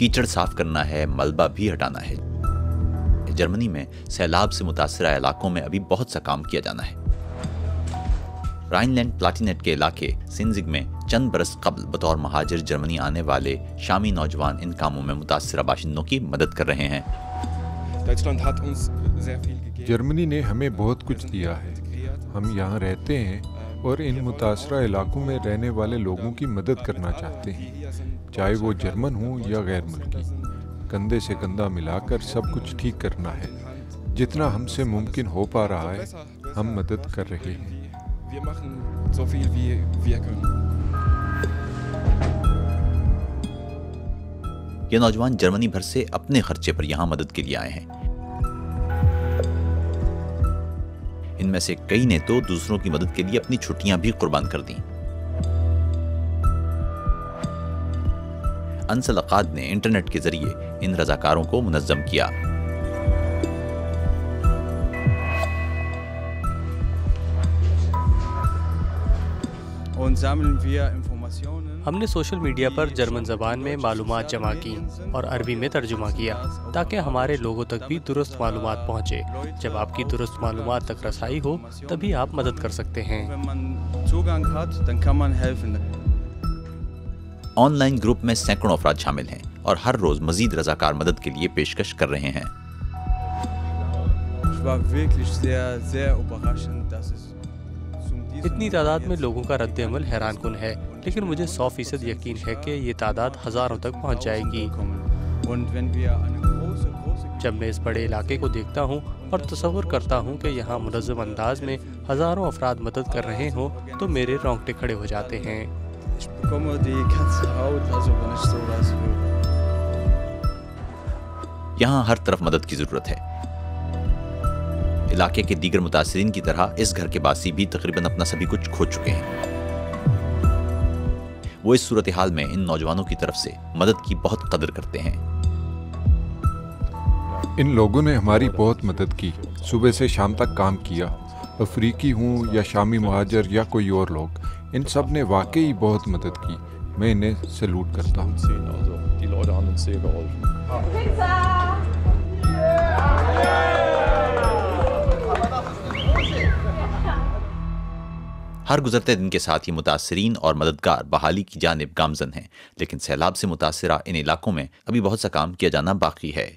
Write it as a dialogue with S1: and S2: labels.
S1: कीचड़ साफ करना है, मलबा भी हटाना है। जर्मनी में सैलाब से मुतासरा इलाकों में अभी बहुत सा काम किया जाना है। राइनलैंड प्लाटिनेट के इलाके सिंजिग में चंद बरस कबल बतौर महाजिर जर्मनी आने वाले शामी नौजवान इन कामों में मुतासरा बाशिंदों की मदद कर रहे हैं।
S2: जर्मनी ने हमें बहुत कुछ दिया है। हम यहाँ रहते हैं और इन मुतासरा इलाकों में रहने वाले लोगों की मदद करना चाहते हैं, चाहे वो जर्मन हो या गैर मुल्की। कंधे से कंधा मिलाकर सब कुछ ठीक करना है। जितना हमसे मुमकिन हो पा रहा है हम मदद कर रहे हैं।
S1: ये नौजवान जर्मनी भर से अपने खर्चे पर यहाँ मदद के लिए आए हैं। इनमें से कई ने तो दूसरों की मदद के लिए अपनी छुट्टियां भी कुर्बान कर दी। अंसल अकाद ने इंटरनेट के जरिए इन रजाकारों को मुनज़्ज़म किया।
S3: हमने सोशल मीडिया पर जर्मन ज़बान में मालूमात जमा की और अरबी में तर्जुमा किया ताकि हमारे लोगों तक भी दुरुस्त मालूमात पहुँचे। जब आपकी दुरुस्त मालूमात तक रसाई हो तभी आप मदद कर सकते हैं।
S1: ऑनलाइन ग्रुप में सैकड़ों अफराद शामिल हैं और हर रोज मजीद रजाकार मदद के लिए पेशकश कर रहे हैं।
S3: इतनी तादाद में लोगों का रद्द-ए-अमल हैरान कुन है, लेकिन मुझे 100% यकीन है कि ये तादाद हज़ारों तक पहुंच जाएगी। जब मैं इस बड़े इलाके को देखता हूं और तसव्वुर करता हूं कि यहाँ मुनज़्ज़म अंदाज में हज़ारों अफराद मदद कर रहे हों तो मेरे रोंगटे खड़े हो जाते हैं।
S1: यहाँ हर तरफ मदद की जरूरत है। इलाके के दीगर मुतासिरीन की तरह इस घर के बासी भी तकरीबन अपना सभी कुछ खो चुके हैं। वो इस सूरत हाल में इन नौजवानों की तरफ से मदद की बहुत कदर करते हैं।
S2: इन लोगों ने हमारी बहुत मदद की, सुबह से शाम तक काम किया। अफ्रीकी हूँ या शामी मुहाजिर या कोई और लोग, इन सब ने वाकई बहुत मदद की। मैं इन्हें सैल्यूट करता हूँ।
S1: हर गुजरते दिन के साथ ही मुतासिरीन और मददगार बहाली की जानिब गामजन हैं, लेकिन सैलाब से मुतासिरा इन इलाकों में अभी बहुत सा काम किया जाना बाकी है।